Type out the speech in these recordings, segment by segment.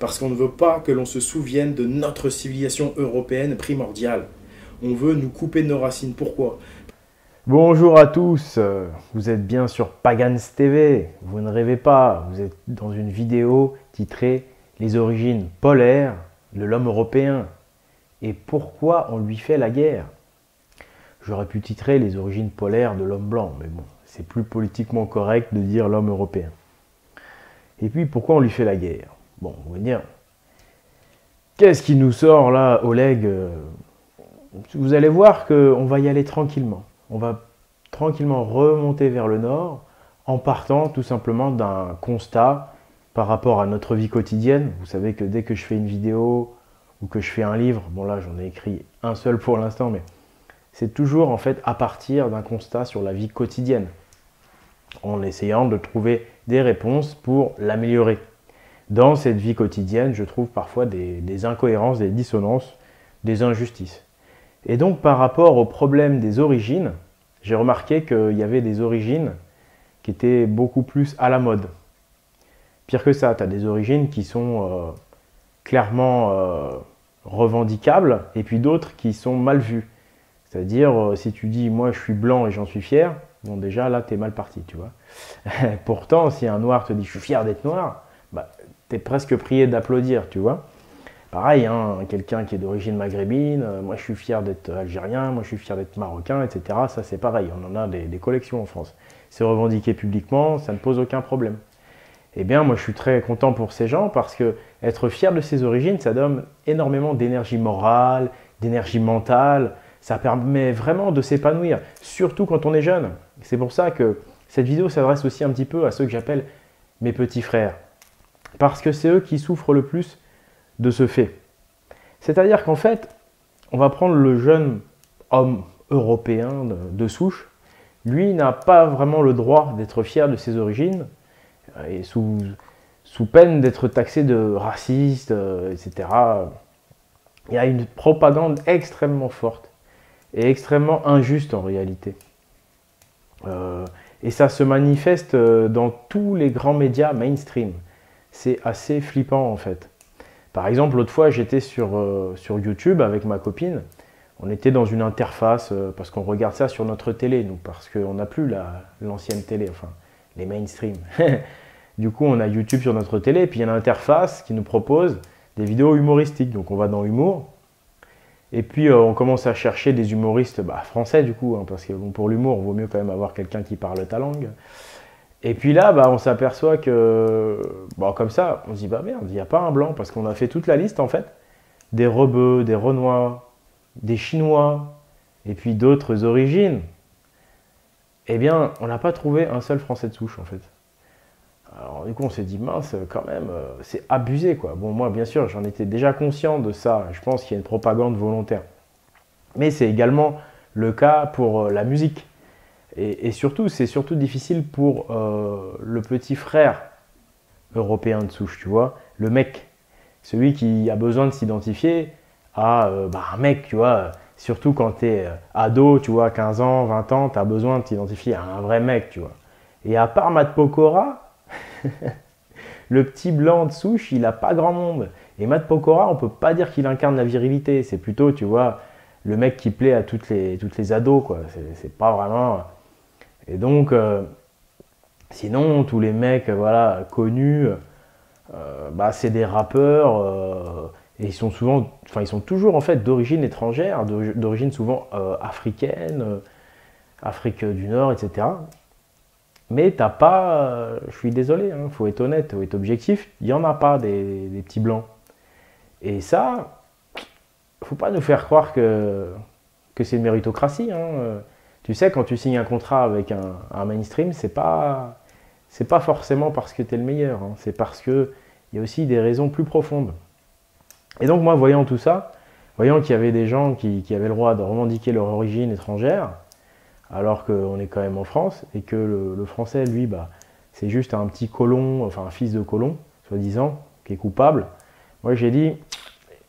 Parce qu'on ne veut pas que l'on se souvienne de notre civilisation européenne primordiale. On veut nous couper de nos racines. Pourquoi? Bonjour à tous, vous êtes bien sur Pagans TV, vous ne rêvez pas, vous êtes dans une vidéo titrée « Les origines polaires de l'homme européen et pourquoi on lui fait la guerre ». J'aurais pu titrer « Les origines polaires de l'homme blanc », mais bon, c'est plus politiquement correct de dire l'homme européen. Et puis pourquoi on lui fait la guerre? Bon, on va dire, qu'est-ce qui nous sort là, Oleg? Vous allez voir qu'on va y aller tranquillement. On va tranquillement remonter vers le nord en partant tout simplement d'un constat par rapport à notre vie quotidienne. Vous savez que dès que je fais une vidéo ou que je fais un livre, bon là j'en ai écrit un seul pour l'instant, mais c'est toujours en fait à partir d'un constat sur la vie quotidienne, en essayant de trouver des réponses pour l'améliorer. Dans cette vie quotidienne, je trouve parfois des incohérences, des dissonances, des injustices. Et donc par rapport au problème des origines, j'ai remarqué qu'il y avait des origines qui étaient beaucoup plus à la mode. Pire que ça, tu as des origines qui sont clairement revendicables et puis d'autres qui sont mal vues. C'est-à-dire, si tu dis « moi je suis blanc et j'en suis fier », bon déjà là tu es mal parti, tu vois. Pourtant, si un noir te dit « je suis fier d'être noir », bah, tu es presque prié d'applaudir, tu vois. Pareil, hein, quelqu'un qui est d'origine maghrébine, moi je suis fier d'être algérien, moi je suis fier d'être marocain, etc. Ça c'est pareil, on en a des collections en France. C'est revendiqué publiquement, ça ne pose aucun problème. Eh bien moi je suis très content pour ces gens parce que être fier de ses origines, ça donne énormément d'énergie morale, d'énergie mentale, ça permet vraiment de s'épanouir, surtout quand on est jeune. C'est pour ça que cette vidéo s'adresse aussi un petit peu à ceux que j'appelle mes petits frères. Parce que c'est eux qui souffrent le plus de ce fait. C'est-à-dire qu'en fait, on va prendre le jeune homme européen de souche. Lui n'a pas vraiment le droit d'être fier de ses origines et sous peine d'être taxé de raciste, etc. Il y a une propagande extrêmement forte et extrêmement injuste en réalité. Et ça se manifeste dans tous les grands médias mainstream. C'est assez flippant en fait. Par exemple, l'autre fois, j'étais sur YouTube avec ma copine. On était dans une interface, parce qu'on regarde ça sur notre télé, nous, parce qu'on n'a plus l'ancienne télé, enfin, les mainstream. Du coup, on a YouTube sur notre télé, et puis il y a une interface qui nous propose des vidéos humoristiques. Donc, on va dans Humour, et puis on commence à chercher des humoristes français, du coup, hein, parce que bon, pour l'humour, il vaut mieux quand même avoir quelqu'un qui parle ta langue. Et puis là, on s'aperçoit que, comme ça, on se dit, merde, il n'y a pas un blanc, parce qu'on a fait toute la liste, en fait, des Rebeux, des Renois, des Chinois, et puis d'autres origines. Eh bien, on n'a pas trouvé un seul Français de souche, en fait. Alors, du coup, on s'est dit, mince, quand même, c'est abusé, quoi. Bon, moi, bien sûr, j'en étais déjà conscient de ça. Je pense qu'il y a une propagande volontaire. Mais c'est également le cas pour la musique. Et surtout, c'est surtout difficile pour le petit frère européen de souche, tu vois, le mec, celui qui a besoin de s'identifier à un mec, tu vois, surtout quand tu es ado, tu vois, 15 ans, 20 ans, tu as besoin de t'identifier à un vrai mec, tu vois. Et à part Matt Pokora, le petit blanc de souche, il n'a pas grand monde. Et Matt Pokora, on ne peut pas dire qu'il incarne la virilité, c'est plutôt, tu vois, le mec qui plaît à toutes les ados, quoi. C'est pas vraiment... Et donc, sinon, tous les mecs voilà, connus, c'est des rappeurs, et ils sont souvent, ils sont toujours en fait d'origine étrangère, d'origine souvent africaine, Afrique du Nord, etc. Mais t'as pas, je suis désolé, hein, faut être honnête, faut être objectif, il n'y en a pas des petits blancs. Et ça, faut pas nous faire croire que c'est une méritocratie, hein. Tu sais, quand tu signes un contrat avec un mainstream, c'est pas forcément parce que tu es le meilleur, hein. C'est parce qu'il y a aussi des raisons plus profondes. Et donc moi, voyant tout ça, voyant qu'il y avait des gens qui avaient le droit de revendiquer leur origine étrangère, alors qu'on est quand même en France, et que le français, lui, c'est juste un petit colon, enfin un fils de colon, soi-disant, qui est coupable, moi j'ai dit,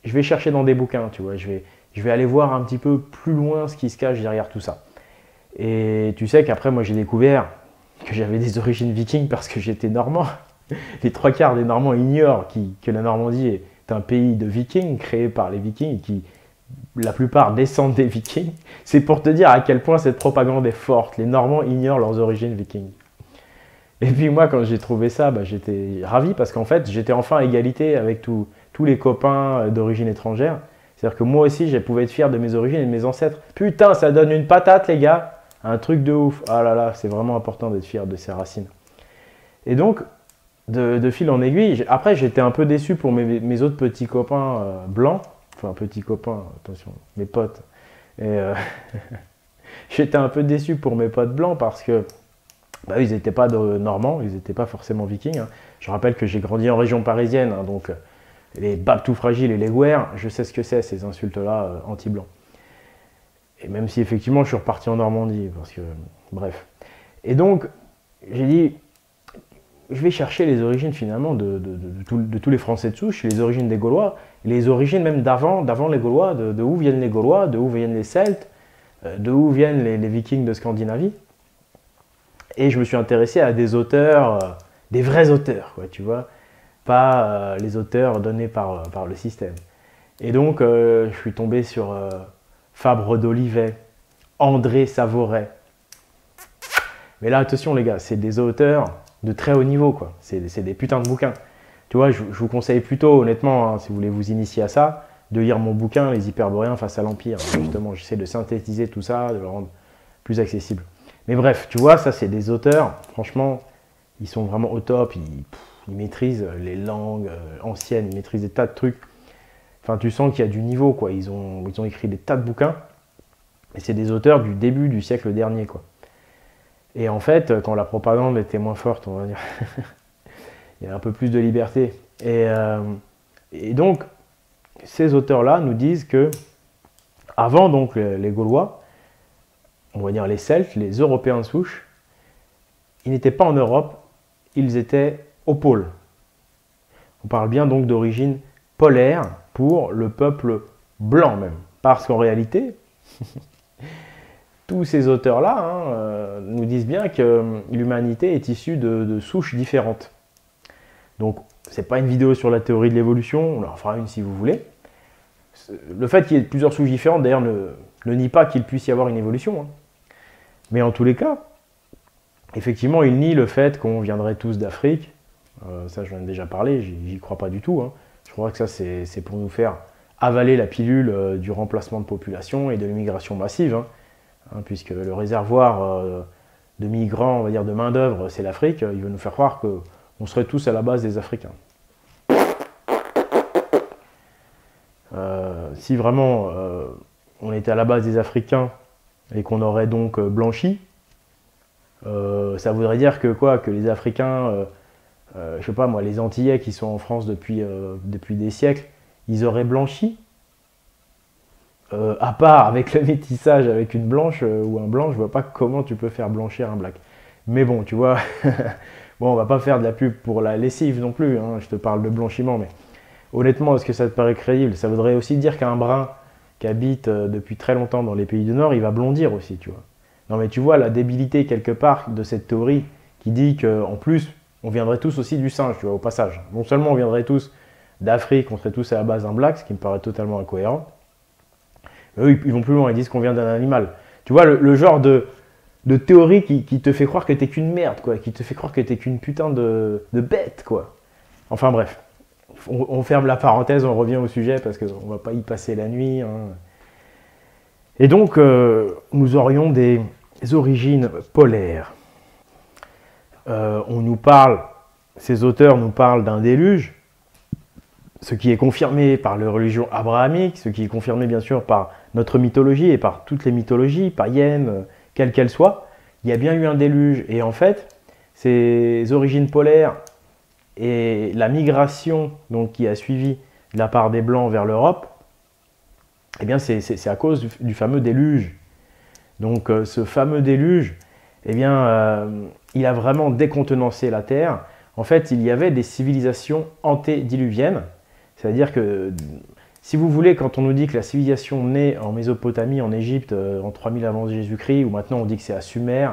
je vais chercher dans des bouquins, tu vois, je vais aller voir un petit peu plus loin ce qui se cache derrière tout ça. Et tu sais qu'après, moi, j'ai découvert que j'avais des origines vikings parce que j'étais normand. Les trois quarts des Normands ignorent que la Normandie est un pays de vikings, créé par les vikings, qui la plupart descendent des vikings. C'est pour te dire à quel point cette propagande est forte. Les Normands ignorent leurs origines vikings. Et puis moi, quand j'ai trouvé ça, j'étais ravi parce qu'en fait, j'étais enfin à égalité avec tous les copains d'origine étrangère. C'est-à-dire que moi aussi, je pouvais être fier de mes origines et de mes ancêtres. Putain, ça donne une patate, les gars! Un truc de ouf. Ah là là, c'est vraiment important d'être fier de ses racines. Et donc, de fil en aiguille, après, j'étais un peu déçu pour mes autres petits copains blancs. Enfin, petits copains, attention, mes potes. Et j'étais un peu déçu pour mes potes blancs parce que ils n'étaient pas normands, ils n'étaient pas forcément vikings. Hein. Je rappelle que j'ai grandi en région parisienne, hein, donc les babes tout fragiles et les gouères, je sais ce que c'est, ces insultes-là anti-blancs. Et même si effectivement je suis reparti en Normandie, parce que bref. Et donc, j'ai dit, je vais chercher les origines finalement de tous les Français de souche, les origines des Gaulois, les origines même d'avant les Gaulois, de où viennent les Gaulois, de où viennent les Celtes, de où viennent les Vikings de Scandinavie. Et je me suis intéressé à des auteurs, des vrais auteurs, quoi, tu vois, pas les auteurs donnés par le système. Et donc, je suis tombé sur Fabre d'Olivet, André Savoret. Mais là, attention les gars, c'est des auteurs de très haut niveau, quoi. C'est des putains de bouquins. Tu vois, je vous conseille plutôt, honnêtement, hein, si vous voulez vous initier à ça, de lire mon bouquin, Les Hyperboréens face à l'Empire. Justement, j'essaie de synthétiser tout ça, de le rendre plus accessible. Mais bref, tu vois, ça c'est des auteurs, franchement, ils sont vraiment au top, ils maîtrisent les langues anciennes, ils maîtrisent des tas de trucs. Enfin, tu sens qu'il y a du niveau, quoi. Ils ont écrit des tas de bouquins, et c'est des auteurs du début du siècle dernier, quoi. Et en fait, quand la propagande était moins forte, on va dire, il y a un peu plus de liberté. Et donc, ces auteurs-là nous disent que, avant donc les Gaulois, on va dire les Celtes, les Européens de souche, ils n'étaient pas en Europe, ils étaient au pôle. On parle bien donc d'origine polaire pour le peuple blanc même. Parce qu'en réalité, tous ces auteurs-là nous disent bien que l'humanité est issue de souches différentes. Donc, ce n'est pas une vidéo sur la théorie de l'évolution, on en fera une si vous voulez. Le fait qu'il y ait plusieurs souches différentes, d'ailleurs, ne nie pas qu'il puisse y avoir une évolution. Hein. Mais en tous les cas, effectivement, il nie le fait qu'on viendrait tous d'Afrique. Ça, j'en ai déjà parlé, j'y crois pas du tout. Hein. Je crois que ça, c'est pour nous faire avaler la pilule du remplacement de population et de l'immigration massive. Hein, puisque le réservoir de migrants, on va dire de main-d'œuvre, c'est l'Afrique. Il veut nous faire croire qu'on serait tous à la base des Africains. Si vraiment on était à la base des Africains et qu'on aurait donc blanchi, ça voudrait dire que quoi, que les Africains, je sais pas moi, les Antillais qui sont en France depuis des siècles, ils auraient blanchi. À part avec le métissage avec une blanche ou un blanc, je vois pas comment tu peux faire blanchir un black. Mais bon, tu vois, bon, on va pas faire de la pub pour la lessive non plus, hein, je te parle de blanchiment, mais honnêtement, est-ce que ça te paraît crédible? Ça voudrait aussi dire qu'un brun qui habite depuis très longtemps dans les pays du Nord, il va blondir aussi, tu vois. Non mais tu vois la débilité quelque part de cette théorie qui dit qu'en plus, on viendrait tous aussi du singe, tu vois, au passage. Non seulement on viendrait tous d'Afrique, on serait tous à la base d'un black, ce qui me paraît totalement incohérent. Mais eux, ils vont plus loin, ils disent qu'on vient d'un animal. Tu vois, le genre de théorie qui te fait croire que t'es qu'une merde, quoi, qui te fait croire que t'es qu'une putain de bête, quoi. Enfin bref. On ferme la parenthèse, on revient au sujet parce qu'on ne va pas y passer la nuit. Hein. Et donc, nous aurions des origines polaires. Ces auteurs nous parlent d'un déluge, ce qui est confirmé par la religion abrahamique, ce qui est confirmé bien sûr par notre mythologie et par toutes les mythologies païennes, quelles qu'elles soient. Il y a bien eu un déluge. Et en fait, ces origines polaires et la migration donc, qui a suivi de la part des Blancs vers l'Europe, eh bien c'est à cause du fameux déluge. Donc ce fameux déluge, eh bien, il a vraiment décontenancé la Terre. En fait, il y avait des civilisations antédiluviennes, c'est-à-dire que, si vous voulez, quand on nous dit que la civilisation naît en Mésopotamie, en Égypte, en 3000 avant Jésus-Christ, ou maintenant on dit que c'est à Sumer,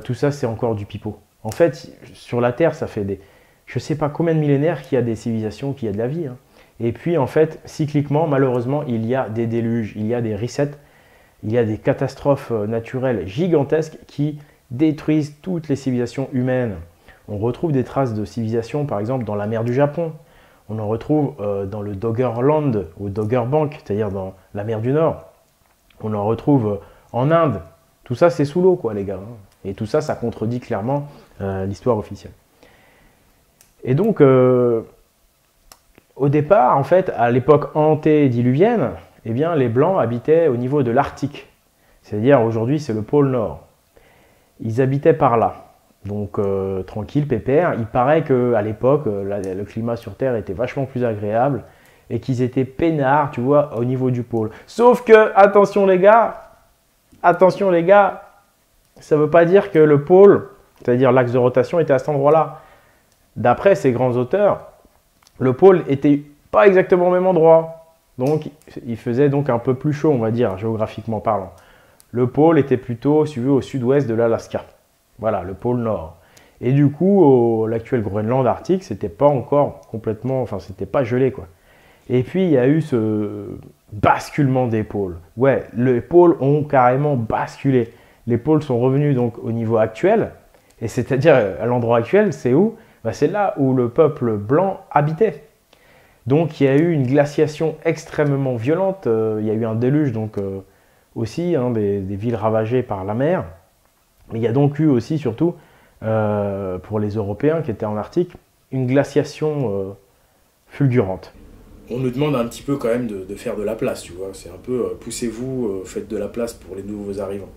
tout ça c'est encore du pipeau. En fait, sur la Terre, ça fait je ne sais pas combien de millénaires qu'il y a des civilisations, qu'il y a de la vie, hein. Et puis, en fait, cycliquement, malheureusement, il y a des déluges, il y a des resets, il y a des catastrophes naturelles gigantesques qui détruisent toutes les civilisations humaines. On retrouve des traces de civilisation, par exemple, dans la mer du Japon. On en retrouve dans le Doggerland ou Doggerbank, c'est-à-dire dans la mer du Nord. On en retrouve en Inde. Tout ça, c'est sous l'eau, quoi, les gars. Et tout ça, ça contredit clairement l'histoire officielle. Et donc, au départ, en fait, à l'époque antédiluvienne, eh bien, les Blancs habitaient au niveau de l'Arctique. C'est-à-dire, aujourd'hui, c'est le pôle Nord. Ils habitaient par là. Donc, tranquille, pépère. Il paraît qu'à l'époque, le climat sur Terre était vachement plus agréable et qu'ils étaient peinards, tu vois, au niveau du pôle. Sauf que, attention les gars, ça ne veut pas dire que le pôle, c'est-à-dire l'axe de rotation, était à cet endroit-là. D'après ces grands auteurs, le pôle n'était pas exactement au même endroit. Donc, il faisait donc un peu plus chaud, on va dire, géographiquement parlant. Le pôle était plutôt, si tu veux, au sud-ouest de l'Alaska. Voilà, le pôle Nord. Et du coup, l'actuel Groenland arctique, c'était pas encore complètement, enfin, c'était pas gelé, quoi. Et puis, il y a eu ce basculement des pôles. Ouais, les pôles ont carrément basculé. Les pôles sont revenus donc au niveau actuel. Et c'est-à-dire, à l'endroit actuel, c'est où? Ben, c'est là où le peuple blanc habitait. Donc, il y a eu une glaciation extrêmement violente. Il y a eu un déluge, donc, aussi, hein, des villes ravagées par la mer. Mais il y a donc eu aussi, surtout, pour les Européens qui étaient en Arctique, une glaciation fulgurante. On nous demande un petit peu quand même de faire de la place, tu vois. C'est un peu poussez-vous, faites de la place pour les nouveaux arrivants.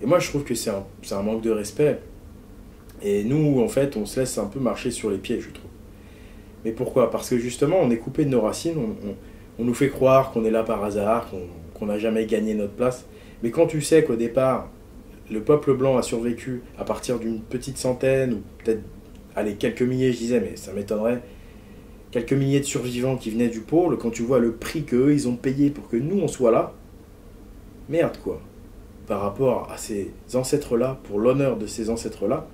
Et moi, je trouve que c'est un manque de respect. Et nous, en fait, on se laisse un peu marcher sur les pieds, je trouve. Mais pourquoi? Parce que justement, on est coupé de nos racines, on nous fait croire qu'on est là par hasard, qu'on n'a jamais gagné notre place. Mais quand tu sais qu'au départ, le peuple blanc a survécu à partir d'une petite centaine, ou peut-être, allez, quelques milliers, je disais, mais ça m'étonnerait, quelques milliers de survivants qui venaient du pôle, quand tu vois le prix qu'eux, ils ont payé pour que nous, on soit là, merde quoi. Par rapport à ces ancêtres-là, pour l'honneur de ces ancêtres-là,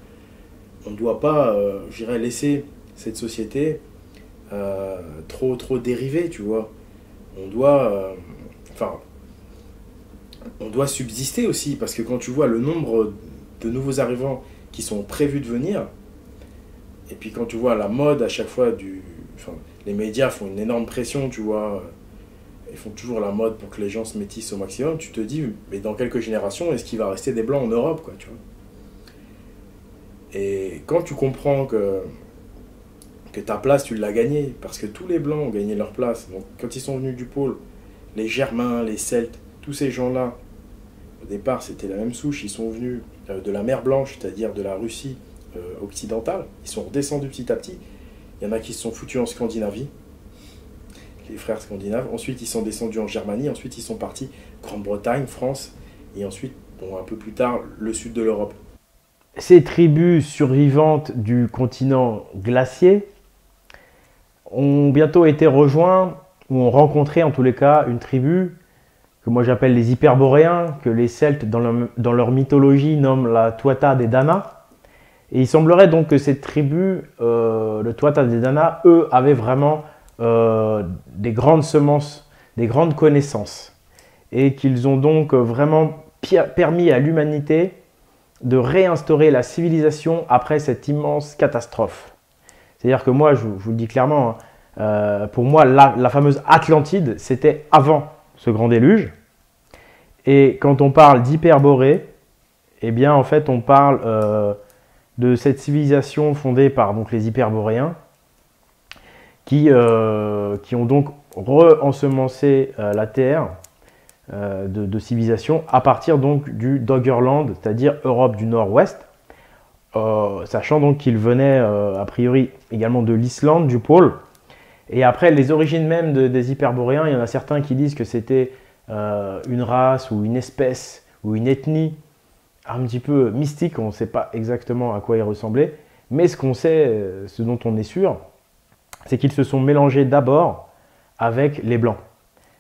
on ne doit pas, je dirais, laisser cette société trop dériver, tu vois. On doit, on doit subsister aussi, parce que quand tu vois le nombre de nouveaux arrivants qui sont prévus de venir, et puis quand tu vois la mode à chaque fois les médias font une énorme pression, tu vois, ils font toujours la mode pour que les gens se métissent au maximum, tu te dis, mais dans quelques générations, est-ce qu'il va rester des blancs en Europe, quoi, tu vois. Et quand tu comprends que ta place, tu l'as gagnée, parce que tous les blancs ont gagné leur place, donc quand ils sont venus du pôle, les Germains, les Celtes, tous ces gens-là, au départ, c'était la même souche, ils sont venus de la mer Blanche, c'est-à-dire de la Russie occidentale, ils sont redescendus petit à petit, il y en a qui se sont foutus en Scandinavie, les frères scandinaves, ensuite ils sont descendus en Germanie, ensuite ils sont partis Grande-Bretagne, France, et ensuite, bon, un peu plus tard, le sud de l'Europe. Ces tribus survivantes du continent glacier ont bientôt été rejoints, ou ont rencontré en tous les cas, une tribu que moi j'appelle les Hyperboréens, que les Celtes dans leur mythologie nomment la Tuatha Dé Danann. Et il semblerait donc que cette tribu, le Tuatha Dé Danann, eux, avaient vraiment des grandes semences, des grandes connaissances. Et qu'ils ont donc vraiment permis à l'humanité de réinstaurer la civilisation après cette immense catastrophe. C'est-à-dire que moi, je vous le dis clairement, hein, pour moi, la fameuse Atlantide, c'était avant ce grand déluge. Et quand on parle d'Hyperborée, eh bien, en fait, on parle de cette civilisation fondée par donc, les Hyperboréens qui ont donc re-ensemencé la Terre de civilisation à partir donc du Doggerland, c'est-à-dire Europe du Nord-Ouest, sachant donc qu'ils venaient a priori également de l'Islande, du pôle. Et après, les origines même des Hyperboréens, il y en a certains qui disent que c'était une race ou une espèce ou une ethnie un petit peu mystique, on ne sait pas exactement à quoi ils ressemblaient, mais ce qu'on sait, ce dont on est sûr, c'est qu'ils se sont mélangés d'abord avec les Blancs,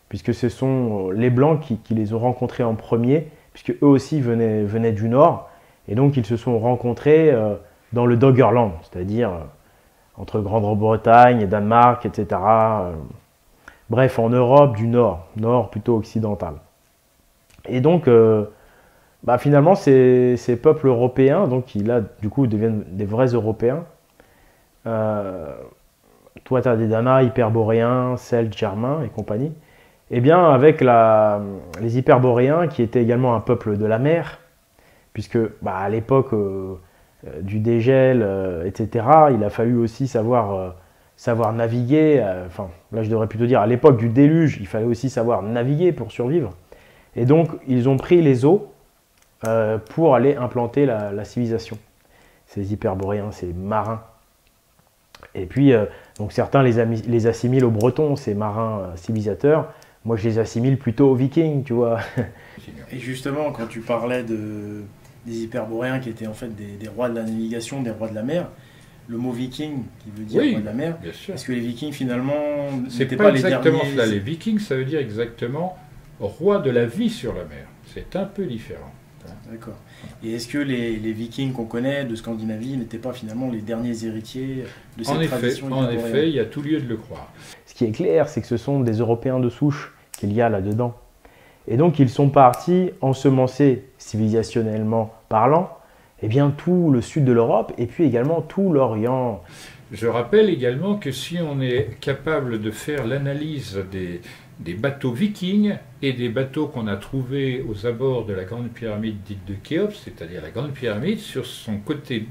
puisque ce sont les Blancs qui les ont rencontrés en premier, puisque eux aussi venaient du Nord, et donc ils se sont rencontrés dans le Doggerland, c'est-à-dire entre Grande-Bretagne et Danemark, etc. Bref, en Europe du Nord, Nord plutôt occidental. Et donc, finalement, ces peuples européens, donc qui là, du coup, deviennent des vrais Européens. Toi, tu as des Dana, Hyperboréens, Celtes, Germains et compagnie. Eh bien, avec les Hyperboréens, qui étaient également un peuple de la mer, puisque à l'époque du dégel, etc., il a fallu aussi savoir naviguer. Là, je devrais plutôt dire, à l'époque du déluge, il fallait aussi savoir naviguer pour survivre. Et donc, ils ont pris les eaux pour aller implanter la civilisation. Ces Hyperboréens, ces marins. Et puis, donc certains les assimilent aux Bretons, ces marins civilisateurs. Moi, je les assimile plutôt aux Vikings, tu vois. Et justement, quand tu parlais des Hyperboréens qui étaient en fait des rois de la navigation, des rois de la mer, le mot viking, qui veut dire roi de la mer, est-ce que les Vikings, finalement, n'étaient pas exactement les derniers... cela. Les Vikings, ça veut dire exactement roi de la vie sur la mer. C'est un peu différent. D'accord. Et est-ce que les Vikings qu'on connaît de Scandinavie n'étaient pas finalement les derniers héritiers de cette tradition hyperboréenne ? En effet, il y a tout lieu de le croire. Ce qui est clair, c'est que ce sont des Européens de souche qu'il y a là-dedans. Et donc, ils sont partis ensemencer, civilisationnellement parlant, tout le sud de l'Europe et puis également tout l'Orient. Je rappelle également que si on est capable de faire l'analyse des bateaux vikings et des bateaux qu'on a trouvés aux abords de la Grande Pyramide dite de Khéops, c'est-à-dire la Grande Pyramide, sur son côté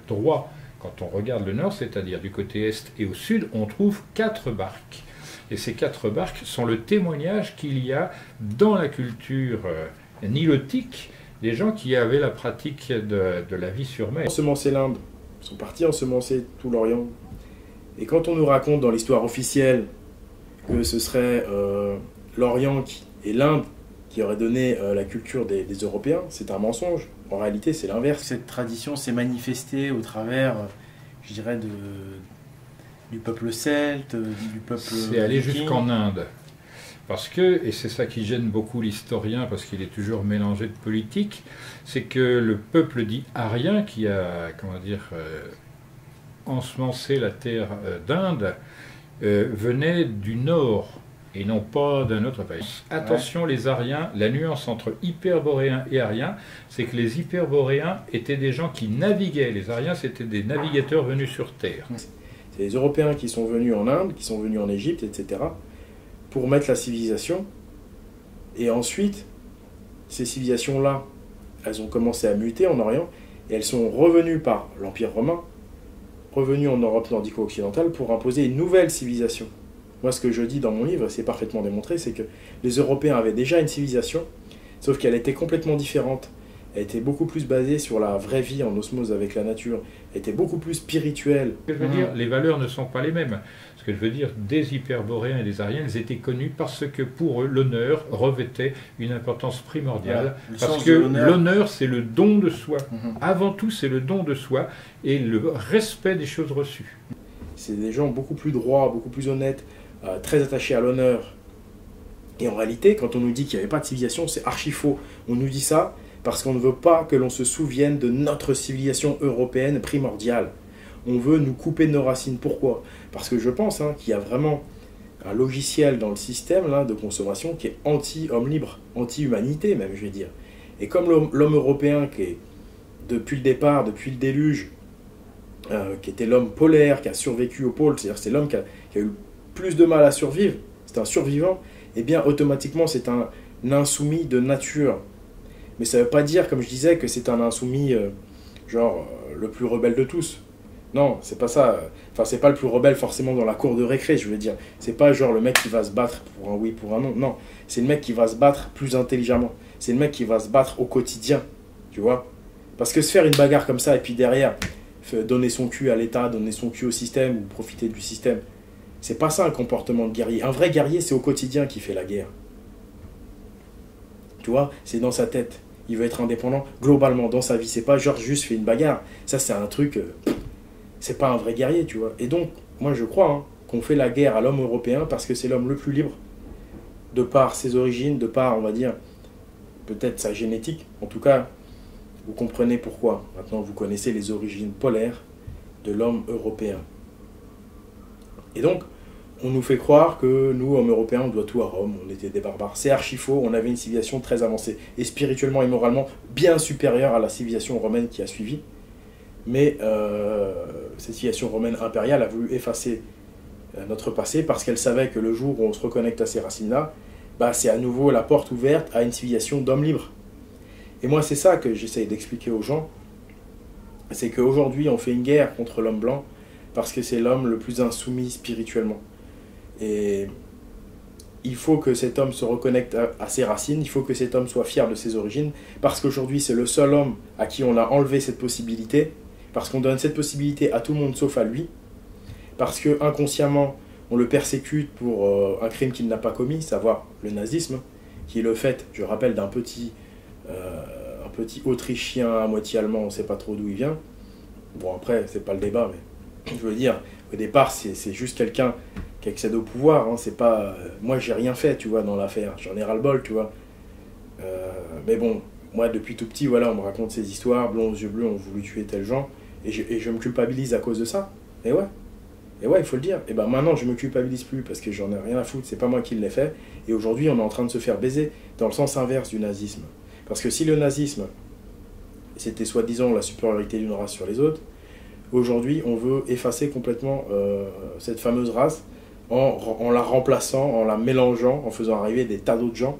droit, quand on regarde le nord, c'est-à-dire du côté est et au sud, on trouve 4 barques. Et ces 4 barques sont le témoignage qu'il y a dans la culture nilotique des gens qui avaient la pratique de la vie sur mer. Ensemencer l'Inde, ils sont partis ensemencer tout l'Orient. Et quand on nous raconte dans l'histoire officielle que ce serait l'Orient et l'Inde qui auraient donné la culture des Européens, c'est un mensonge. En réalité, c'est l'inverse. Cette tradition s'est manifestée au travers, je dirais, du peuple celte, du peuple... C'est allé jusqu'en Inde. Parce que, et c'est ça qui gêne beaucoup l'historien, parce qu'il est toujours mélangé de politique, c'est que le peuple dit arien, qui a, ensemencé la terre d'Inde, venait du nord, et non pas d'un autre pays. Attention, les Ariens, la nuance entre hyperboréens et ariens, c'est que les hyperboréens étaient des gens qui naviguaient. Les Ariens, c'était des navigateurs venus sur Terre. C'est les Européens qui sont venus en Inde, qui sont venus en Égypte, etc., pour mettre la civilisation. Et ensuite, ces civilisations-là, elles ont commencé à muter en Orient, et elles sont revenues par l'Empire romain, revenues en Europe nordico-occidentale pour imposer une nouvelle civilisation. Moi, ce que je dis dans mon livre, c'est parfaitement démontré, c'est que les Européens avaient déjà une civilisation, sauf qu'elle était complètement différente. Elle était beaucoup plus basée sur la vraie vie en osmose avec la nature. Elle était beaucoup plus spirituelle. Ce que je veux dire, les valeurs ne sont pas les mêmes. Ce que je veux dire, des hyperboréens et des ariens, ils étaient connus parce que pour eux, l'honneur revêtait une importance primordiale. Voilà, parce que l'honneur, c'est le don de soi. Avant tout, c'est le don de soi et le respect des choses reçues. C'est des gens beaucoup plus droits, beaucoup plus honnêtes, très attachés à l'honneur. Et en réalité, quand on nous dit qu'il n'y avait pas de civilisation, c'est archi faux. On nous dit ça parce qu'on ne veut pas que l'on se souvienne de notre civilisation européenne primordiale. On veut nous couper de nos racines. Pourquoi? Parce que je pense qu'il y a vraiment un logiciel dans le système là, de consommation qui est anti-homme libre, anti-humanité même, je vais dire. Et comme l'homme européen qui est, depuis le départ, depuis le déluge, qui était l'homme polaire, qui a survécu au pôle, c'est-à-dire c'est l'homme qui a eu plus de mal à survivre, c'est un survivant, et bien automatiquement c'est un insoumis de nature. Mais ça ne veut pas dire, comme je disais, que c'est un insoumis, le plus rebelle de tous. Non, c'est pas ça. Enfin, c'est pas le plus rebelle forcément dans la cour de récré, je veux dire. C'est pas genre le mec qui va se battre pour un oui, pour un non. Non, c'est le mec qui va se battre plus intelligemment. C'est le mec qui va se battre au quotidien, tu vois. Parce que se faire une bagarre comme ça, et puis derrière, donner son cul à l'État, donner son cul au système, ou profiter du système, c'est pas ça un comportement de guerrier. Un vrai guerrier, c'est au quotidien qui fait la guerre. Tu vois, c'est dans sa tête. Il veut être indépendant globalement dans sa vie. C'est pas genre juste fait une bagarre. Ça, c'est un truc... c'est pas un vrai guerrier, tu vois. Et donc, moi, je crois qu'on fait la guerre à l'homme européen parce que c'est l'homme le plus libre. De par ses origines, de par, on va dire, peut-être sa génétique. En tout cas, vous comprenez pourquoi. Maintenant, vous connaissez les origines polaires de l'homme européen. Et donc, on nous fait croire que nous, hommes européens, on doit tout à Rome, on était des barbares. C'est archi faux, on avait une civilisation très avancée, et spirituellement et moralement bien supérieure à la civilisation romaine qui a suivi. Mais cette civilisation romaine impériale a voulu effacer notre passé parce qu'elle savait que le jour où on se reconnecte à ces racines-là, bah, c'est à nouveau la porte ouverte à une civilisation d'hommes libres. Et moi, c'est ça que j'essaye d'expliquer aux gens, c'est qu'aujourd'hui, on fait une guerre contre l'homme blanc parce que c'est l'homme le plus insoumis spirituellement. Et il faut que cet homme se reconnecte à ses racines, il faut que cet homme soit fier de ses origines, parce qu'aujourd'hui, c'est le seul homme à qui on a enlevé cette possibilité, parce qu'on donne cette possibilité à tout le monde sauf à lui, parce que inconsciemment, on le persécute pour un crime qu'il n'a pas commis, savoir le nazisme, qui est le fait, je rappelle, d'un petit Autrichien à moitié allemand, on ne sait pas trop d'où il vient. Bon, après, c'est pas le débat, mais je veux dire, au départ, c'est juste quelqu'un qui accède au pouvoir. Hein, c'est pas, moi, j'ai rien fait, tu vois, dans l'affaire. J'en ai ras-le-bol, tu vois. Mais bon, moi, depuis tout petit, voilà, on me raconte ces histoires. Blonds aux yeux bleus ont voulu tuer tel gens. Et je me culpabilise à cause de ça. Et ouais, il faut le dire. Et ben maintenant, je me culpabilise plus parce que j'en ai rien à foutre. C'est pas moi qui l'ai fait. Et aujourd'hui, on est en train de se faire baiser dans le sens inverse du nazisme. Parce que si le nazisme, c'était soi-disant la supériorité d'une race sur les autres, aujourd'hui, on veut effacer complètement cette fameuse race en la remplaçant, en la mélangeant, en faisant arriver des tas d'autres gens.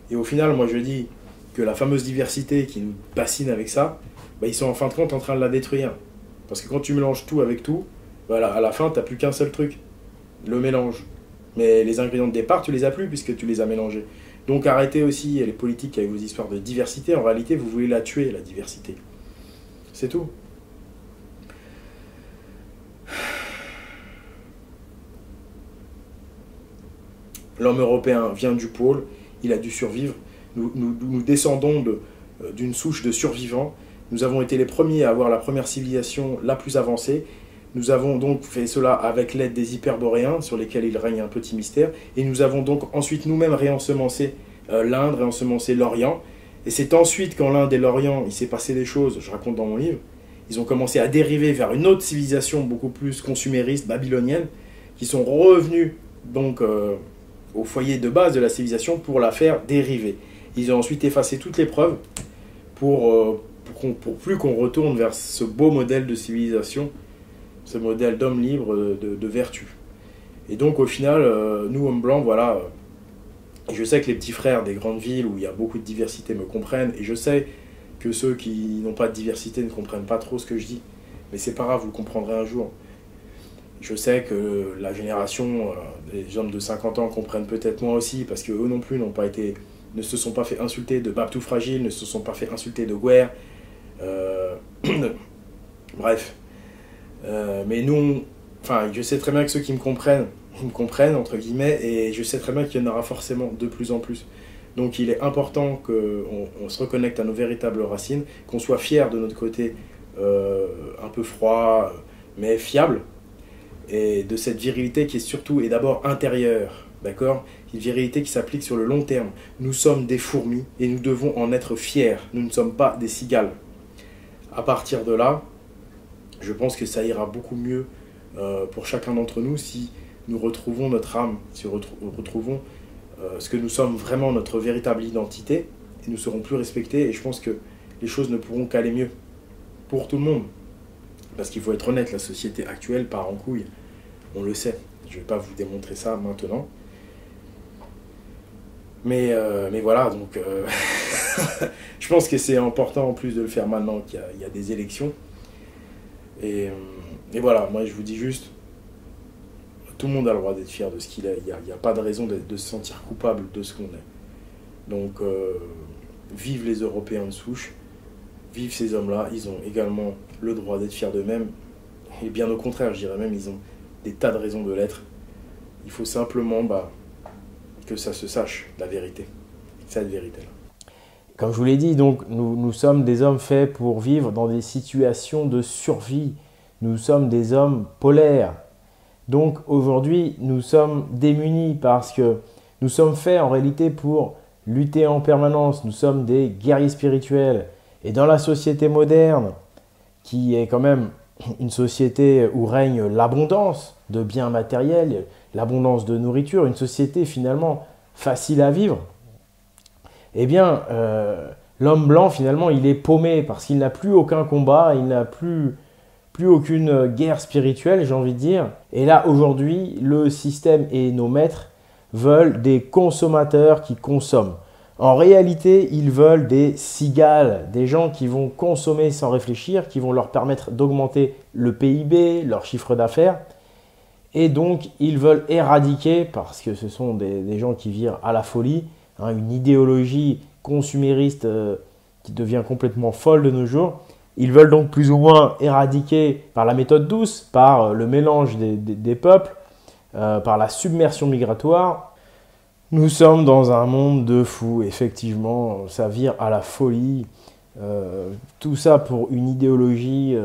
Et au final, moi je dis que la fameuse diversité qui nous bassine avec ça, bah, ils sont en fin de compte en train de la détruire. Parce que quand tu mélanges tout avec tout, voilà, à la fin, tu n'as plus qu'un seul truc, le mélange. Mais les ingrédients de départ, tu les as plus puisque tu les as mélangés. Donc arrêtez aussi les politiques avec vos histoires de diversité. En réalité, vous voulez la tuer, la diversité. C'est tout. L'homme européen vient du pôle, il a dû survivre. Nous descendons d'une souche de survivants. Nous avons été les premiers à avoir la première civilisation la plus avancée. Nous avons donc fait cela avec l'aide des hyperboréens, sur lesquels il règne un petit mystère. Et nous avons donc ensuite nous-mêmes réensemencé l'Inde, réensemencé l'Orient. Et c'est ensuite qu'en l'Inde et l'Orient, il s'est passé des choses, je raconte dans mon livre, ils ont commencé à dériver vers une autre civilisation beaucoup plus consumériste, babylonienne, qui sont revenus donc au foyer de base de la civilisation pour la faire dériver. Ils ont ensuite effacé toutes les preuves pour plus qu'on retourne vers ce beau modèle de civilisation, ce modèle d'homme libre, de vertu. Et donc au final, nous hommes blancs, voilà, je sais que les petits frères des grandes villes où il y a beaucoup de diversité me comprennent, et je sais que ceux qui n'ont pas de diversité ne comprennent pas trop ce que je dis, mais c'est pas grave, vous le comprendrez un jour. Je sais que la génération des hommes de 50 ans comprennent peut-être moins aussi, parce qu'eux non plus ne se sont pas fait insulter de Babtou Fragile, ne se sont pas fait insulter de Guerre. Bref. Mais nous, enfin, je sais très bien que ceux qui me comprennent, entre guillemets, et je sais très bien qu'il y en aura forcément de plus en plus. Donc il est important qu'on se reconnecte à nos véritables racines, qu'on soit fiers de notre côté un peu froid, mais fiable, et de cette virilité qui est surtout et d'abord intérieure, d'accord ? Une virilité qui s'applique sur le long terme. Nous sommes des fourmis et nous devons en être fiers. Nous ne sommes pas des cigales. À partir de là, je pense que ça ira beaucoup mieux pour chacun d'entre nous si nous retrouvons notre âme, si nous retrouvons ce que nous sommes vraiment, notre véritable identité, et nous serons plus respectés, et je pense que les choses ne pourront qu'aller mieux pour tout le monde. Parce qu'il faut être honnête, la société actuelle part en couille, on le sait. Je ne vais pas vous démontrer ça maintenant. Mais voilà, donc je pense que c'est important en plus de le faire maintenant qu'il y a des élections. Et voilà, moi je vous dis juste, tout le monde a le droit d'être fier de ce qu'il est. Il n'y a pas de raison de se sentir coupable de ce qu'on est. Donc vive les Européens de souche, vive ces hommes-là, ils ont également le droit d'être fiers d'eux-mêmes. Et bien au contraire, je dirais même, ils ont des tas de raisons de l'être. Il faut simplement que ça se sache, la vérité. Cette vérité-là. Comme je vous l'ai dit, donc, nous sommes des hommes faits pour vivre dans des situations de survie. Nous sommes des hommes polaires. Donc aujourd'hui, nous sommes démunis parce que nous sommes faits en réalité pour lutter en permanence. Nous sommes des guerriers spirituels. Et dans la société moderne, qui est quand même une société où règne l'abondance de biens matériels, l'abondance de nourriture, une société finalement facile à vivre, eh bien, l'homme blanc, finalement, il est paumé parce qu'il n'a plus aucun combat, il n'a plus aucune guerre spirituelle, j'ai envie de dire. Et là, aujourd'hui, le système et nos maîtres veulent des consommateurs qui consomment. En réalité, ils veulent des cigales, des gens qui vont consommer sans réfléchir, qui vont leur permettre d'augmenter le PIB, leur chiffre d'affaires. Et donc, ils veulent éradiquer, parce que ce sont des gens qui virent à la folie, hein, une idéologie consumériste qui devient complètement folle de nos jours. Ils veulent donc plus ou moins éradiquer par la méthode douce, par le mélange des peuples, par la submersion migratoire. Nous sommes dans un monde de fous, effectivement, ça vire à la folie. Tout ça pour une idéologie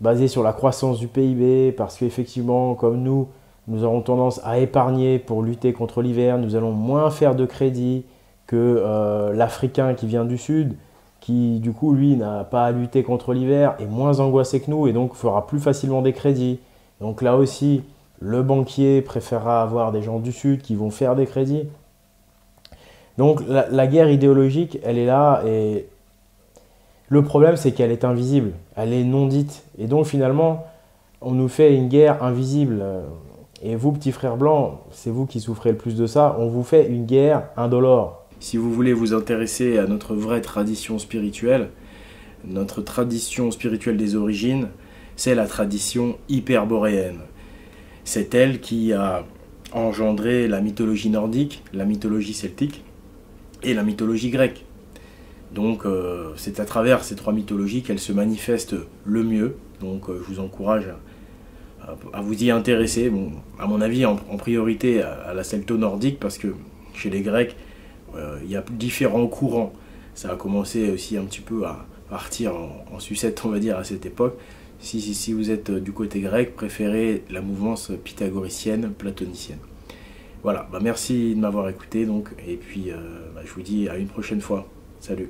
basée sur la croissance du PIB, parce qu'effectivement, comme nous aurons tendance à épargner pour lutter contre l'hiver, nous allons moins faire de crédit que l'Africain qui vient du Sud, qui du coup, lui, n'a pas à lutter contre l'hiver, est moins angoissé que nous et donc fera plus facilement des crédits. Donc là aussi, le banquier préférera avoir des gens du Sud qui vont faire des crédits. Donc la guerre idéologique, elle est là et le problème, c'est qu'elle est invisible, elle est non dite. Et donc finalement, on nous fait une guerre invisible. Et vous, petits frères blancs, c'est vous qui souffrez le plus de ça, on vous fait une guerre indolore. Si vous voulez vous intéresser à notre vraie tradition spirituelle, notre tradition spirituelle des origines, c'est la tradition hyperboréenne. C'est elle qui a engendré la mythologie nordique, la mythologie celtique et la mythologie grecque. Donc c'est à travers ces trois mythologies qu'elle se manifeste le mieux. Donc je vous encourage à vous y intéresser. Bon, à mon avis, en priorité à la celto-nordique, parce que chez les Grecs, il y a différents courants. Ça a commencé aussi un petit peu à partir en sucette, on va dire, à cette époque. Si vous êtes du côté grec, préférez la mouvance pythagoricienne, platonicienne. Voilà, merci de m'avoir écouté, donc, et puis je vous dis à une prochaine fois. Salut.